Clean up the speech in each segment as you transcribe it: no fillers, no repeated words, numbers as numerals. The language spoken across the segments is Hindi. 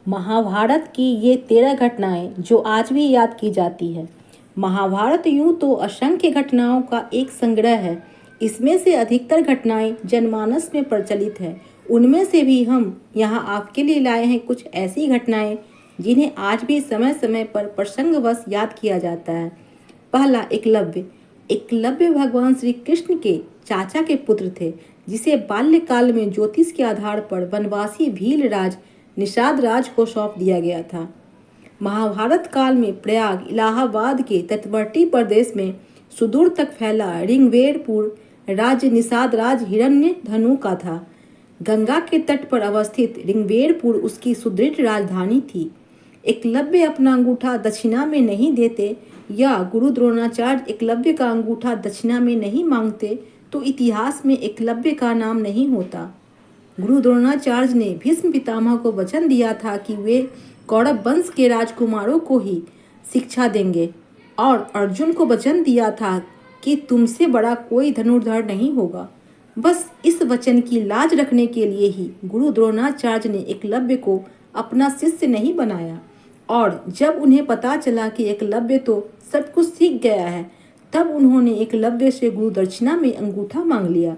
महाभारत की ये 13 घटनाएं जो आज भी याद की जाती है। महाभारत यूं तो असंख्य घटनाओं का एक संग्रह है। इसमें से अधिकतर घटनाएं जनमानस में प्रचलित है। उनमें से भी हम यहाँ आपके लिए लाए हैं कुछ ऐसी घटनाएं जिन्हें आज भी समय समय पर प्रसंगवश याद किया जाता है। पहला, एकलव्य। एकलव्य भगवान श्री कृष्ण के चाचा के पुत्र थे, जिसे बाल्यकाल में ज्योतिष के आधार पर वनवासी भील राज निषाद राज को सौंप दिया गया था। महाभारत काल में प्रयाग इलाहाबाद के तटवर्ती प्रदेश में सुदूर तक फैला ऋग्वेदपुर राज्य निषाद राज हिरण्य धनु का था। गंगा के तट पर अवस्थित ऋग्वेदपुर उसकी सुदृढ़ राजधानी थी। एकलव्य अपना अंगूठा दक्षिणा में नहीं देते या गुरु द्रोणाचार्य एकलव्य का अंगूठा दक्षिणा में नहीं मांगते तो इतिहास में एकलव्य का नाम नहीं होता। गुरु द्रोणाचार्य ने भीष्म पितामह को वचन दिया था कि वे कौरव वंश के राजकुमारों को ही शिक्षा देंगे और अर्जुन को वचन दिया था कि तुमसे बड़ा कोई धनुर्धर नहीं होगा। बस इस वचन की लाज रखने के लिए ही गुरु द्रोणाचार्य ने एकलव्य को अपना शिष्य नहीं बनाया, और जब उन्हें पता चला कि एकलव्य तो सब कुछ सीख गया है, तब उन्होंने एकलव्य से गुरु दक्षिणा में अंगूठा मांग लिया।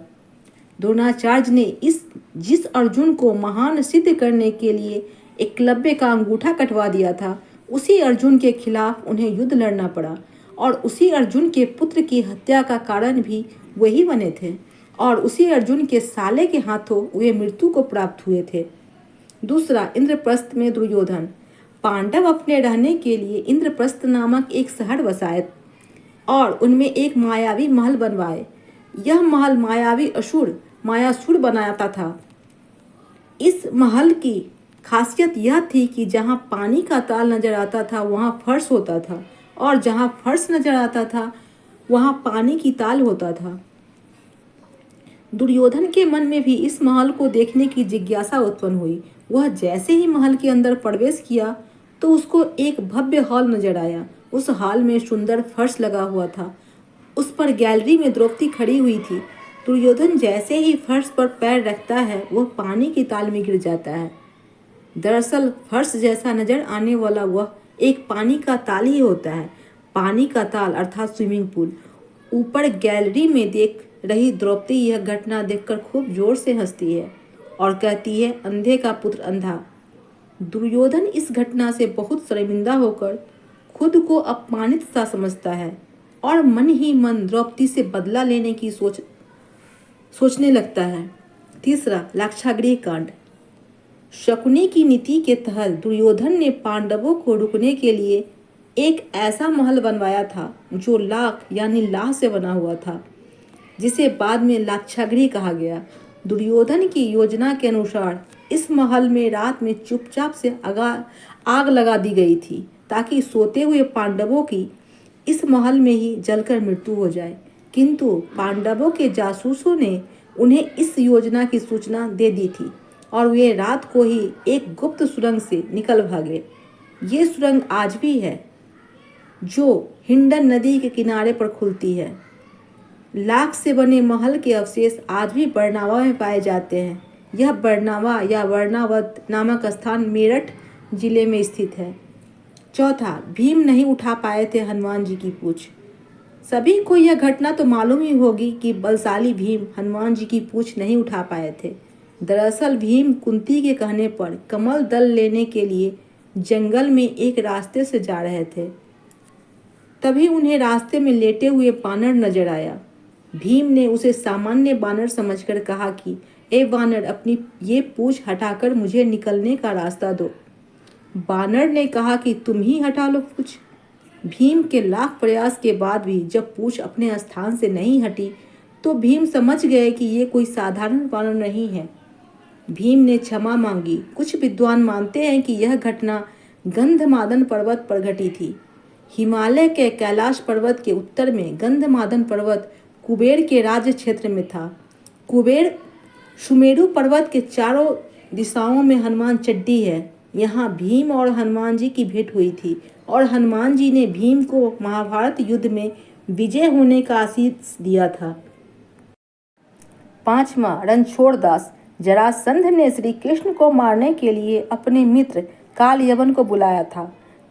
द्रोणाचार्य ने जिस अर्जुन को महान सिद्ध करने के लिए एकलव्य का अंगूठा कटवा दिया था, उसी अर्जुन के खिलाफ उन्हें युद्ध लड़ना पड़ा, और उसी अर्जुन के पुत्र की हत्या का कारण भी वही बने थे, और उसी अर्जुन के साले के हाथों वे मृत्यु को प्राप्त हुए थे। दूसरा, इंद्रप्रस्थ में दुर्योधन। पांडव अपने रहने के लिए इंद्रप्रस्थ नामक एक शहर बसाए और उनमें एक मायावी महल बनवाए। यह महल मायासुर बनाता था। इस महल की खासियत यह थी कि जहाँ पानी का ताल नजर आता था वहाँ फर्श होता था, और जहाँ फर्श नजर आता था वहाँ पानी की ताल होता था। दुर्योधन के मन में भी इस महल को देखने की जिज्ञासा उत्पन्न हुई। वह जैसे ही महल के अंदर प्रवेश किया तो उसको एक भव्य हॉल नजर आया। उस हॉल में सुंदर फर्श लगा हुआ था। उस पर गैलरी में द्रौपदी खड़ी हुई थी। दुर्योधन जैसे ही फर्श पर पैर रखता है वह पानी की ताल में गिर जाता है। दरअसल फर्श जैसा नजर आने वाला वह एक पानी का ताल ही होता है। पानी का ताल अर्थात स्विमिंग पूल। ऊपर गैलरी में देख रही द्रौपदी यह घटना देखकर खूब जोर से हंसती है और कहती है, अंधे का पुत्र अंधा। दुर्योधन इस घटना से बहुत शर्मिंदा होकर खुद को अपमानित सा समझता है और मन ही मन द्रौपदी से बदला लेने की सोचने लगता है। तीसरा, लाक्षागृह कांड। शकुनी की नीति के तहत दुर्योधन ने पांडवों को रुकने के लिए एक ऐसा महल बनवाया था जो लाख यानी लाह से बना हुआ था, जिसे बाद में लाक्षागृह कहा गया। दुर्योधन की योजना के अनुसार इस महल में रात में चुपचाप से आग लगा दी गई थी, ताकि सोते हुए पांडवों की इस महल में ही जलकर मृत्यु हो जाए। किंतु पांडवों के जासूसों ने उन्हें इस योजना की सूचना दे दी थी और वे रात को ही एक गुप्त सुरंग से निकल भागे। ये सुरंग आज भी है, जो हिंडन नदी के किनारे पर खुलती है। लाख से बने महल के अवशेष आज भी बरनावा में पाए जाते हैं। यह बरनावा या वर्णावत नामक स्थान मेरठ जिले में स्थित है। चौथा, भीम नहीं उठा पाए थे हनुमान जी की पूंछ। सभी को यह घटना तो मालूम ही होगी कि बलशाली भीम हनुमान जी की पूंछ नहीं उठा पाए थे। दरअसल भीम कुंती के कहने पर कमल दल लेने के लिए जंगल में एक रास्ते से जा रहे थे। तभी उन्हें रास्ते में लेटे हुए बानर नजर आया। भीम ने उसे सामान्य बानर समझकर कहा कि ए बानर, अपनी ये पूंछ हटाकर मुझे निकलने का रास्ता दो। बानर ने कहा कि तुम ही हटा लो पूंछ। भीम के लाख प्रयास के बाद भी जब पूंछ अपने स्थान से नहीं हटी तो भीम समझ गए कि ये कोई साधारण बानर नहीं है। भीम ने क्षमा मांगी। कुछ विद्वान मानते हैं कि यह घटना गंधमादन पर्वत पर घटी थी। हिमालय के कैलाश पर्वत के उत्तर में गंधमादन पर्वत कुबेर के राज्य क्षेत्र में था। कुबेर सुमेरु पर्वत के चारों दिशाओं में हनुमान चड्डी है। यहाँ भीम और हनुमान जी की भेंट हुई थी और हनुमान जी ने भीम को महाभारत युद्ध में विजय होने का आशीष दिया था। पांचवा, रणछोड़ दास। जरासंध ने श्री कृष्ण को मारने के लिए अपने मित्र काल यवन को बुलाया था।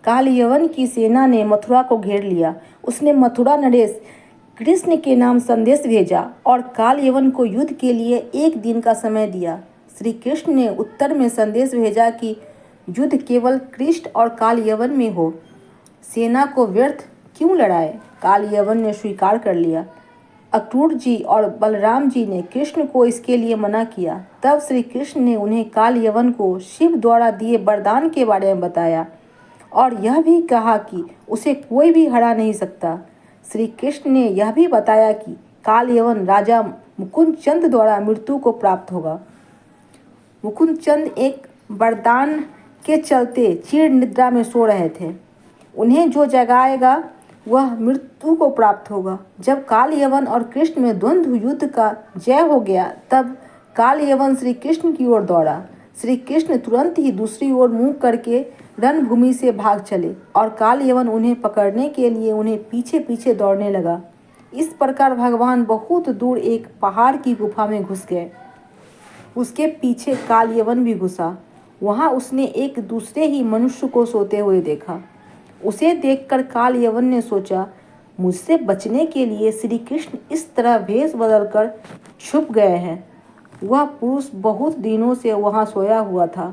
काल यवन की सेना ने मथुरा को घेर लिया। उसने मथुरा नरेश कृष्ण के नाम संदेश भेजा और काल यवन को युद्ध के लिए 1 दिन का समय दिया। श्री कृष्ण ने उत्तर में संदेश भेजा कि युद्ध केवल कृष्ण और काल यवन में हो, सेना को व्यर्थ क्यों लड़ाए। काल यवन ने स्वीकार कर लिया। अक्रूर जी और बलराम जी ने कृष्ण को इसके लिए मना किया। तब श्री कृष्ण ने उन्हें काल यवन को शिव द्वारा दिए वरदान के बारे में बताया और यह भी कहा कि उसे कोई भी हरा नहीं सकता। श्री कृष्ण ने यह भी बताया कि काल यवन राजा मुकुंद चंद द्वारा मृत्यु को प्राप्त होगा। मुकुंद चंद एक वरदान के चलते चिर निद्रा में सो रहे थे। उन्हें जो जगाएगा वह मृत्यु को प्राप्त होगा। जब काल यवन और कृष्ण में द्वंद्व युद्ध का जय हो गया तब काल यवन श्री कृष्ण की ओर दौड़ा। श्री कृष्ण तुरंत ही दूसरी ओर मुंह करके रणभूमि से भाग चले और काल यवन उन्हें पकड़ने के लिए उन्हें पीछे पीछे दौड़ने लगा। इस प्रकार भगवान बहुत दूर एक पहाड़ की गुफा में घुस गए। उसके पीछे काल यवन भी घुसा। वहां उसने एक दूसरे ही मनुष्य को सोते हुए देखा। उसे देखकर काल यवन ने सोचा, मुझसे बचने के लिए श्री कृष्ण इस तरह भेष बदलकर छुप गए हैं। वह पुरुष बहुत दिनों से वहां सोया हुआ था।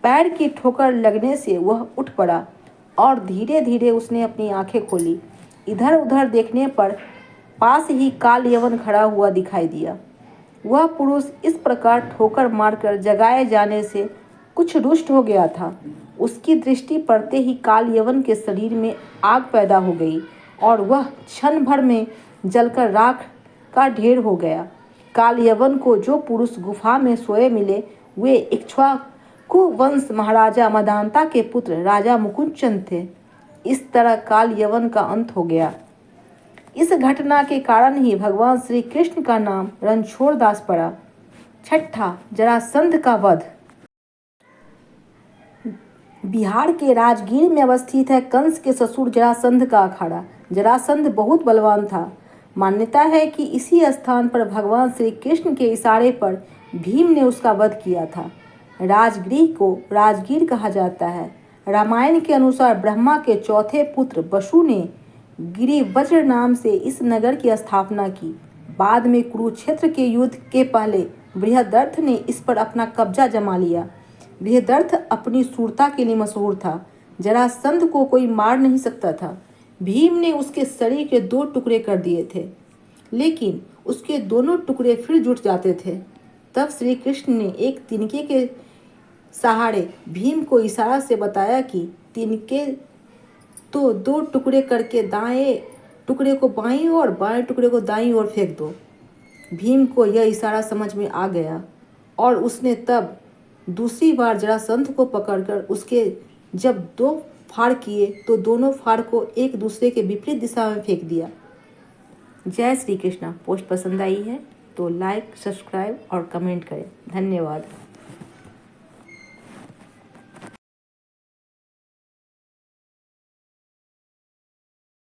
पैर की ठोकर लगने से वह उठ पड़ा और धीरे धीरे उसने अपनी आंखें खोली। इधर उधर देखने पर पास ही काल यवन खड़ा हुआ दिखाई दिया। वह पुरुष इस प्रकार ठोकर मारकर जगाए जाने से कुछ रुष्ट हो गया था। उसकी दृष्टि पड़ते ही काल यवन के शरीर में आग पैदा हो गई और वह क्षण भर में जलकर राख का ढेर हो गया। काल यवन को जो पुरुष गुफा में सोए मिले वे इक्ष्वाकु वंश महाराजा मदांता के पुत्र राजा मुकुंदचंद थे। इस तरह काल यवन का अंत हो गया। इस घटना के कारण ही भगवान श्री कृष्ण का नाम रणछोड़ दास पड़ा। 6, जरासंध का वध। बिहार के राजगीर में अवस्थित है कंस के ससुर जरासंध का अखाड़ा। जरासंध बहुत बलवान था। मान्यता है कि इसी स्थान पर भगवान श्री कृष्ण के इशारे पर भीम ने उसका वध किया था। राजगृह को राजगीर कहा जाता है। रामायण के अनुसार ब्रह्मा के चौथे पुत्र वसु ने गिरिवज्र नाम से इस नगर की स्थापना की। बाद में कुरुक्षेत्र के युद्ध के पहले बृहदर्थ ने इस पर अपना कब्जा जमा लिया। बृहदर्थ अपनी शूरता के लिए मशहूर था। जरासंध को कोई मार नहीं सकता था। भीम ने उसके शरीर के 2 टुकड़े कर दिए थे, लेकिन उसके दोनों टुकड़े फिर जुट जाते थे। तब श्री कृष्ण ने एक तिनके के सहारे भीम को इशारा से बताया कि तिनके तो 2 टुकड़े करके दाएं टुकड़े को बाईं ओर, बाएं टुकड़े को दाईं ओर फेंक दो। भीम को यह इशारा समझ में आ गया और उसने तब दूसरी बार जरासंध को पकड़कर उसके जब 2 फाड़ किए तो दोनों फाड़ को एक दूसरे के विपरीत दिशा में फेंक दिया। जय श्री कृष्णा। पोस्ट पसंद आई है तो लाइक, सब्सक्राइब और कमेंट करें। धन्यवाद।